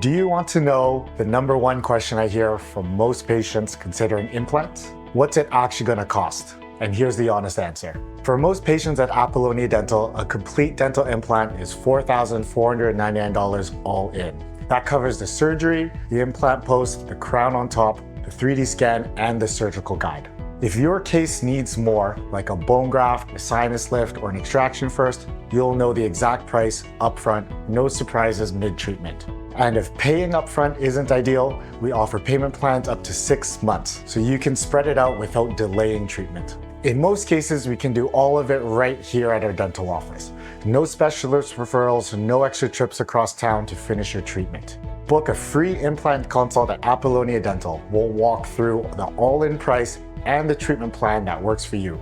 Do you want to know the number one question I hear from most patients considering implants? What's it actually going to cost? And here's the honest answer. For most patients at Apollonia Dental, a complete dental implant is $4,499 all in. That covers the surgery, the implant post, the crown on top, the 3D scan, and the surgical guide. If your case needs more, like a bone graft, a sinus lift, or an extraction first, you'll know the exact price upfront, no surprises mid-treatment. And if paying upfront isn't ideal, we offer payment plans up to 6 months, so you can spread it out without delaying treatment. In most cases, we can do all of it right here at our dental office. No specialist referrals, no extra trips across town to finish your treatment. Book a free implant consult at Apollonia Dental. We'll walk through the all-in price and the treatment plan that works for you.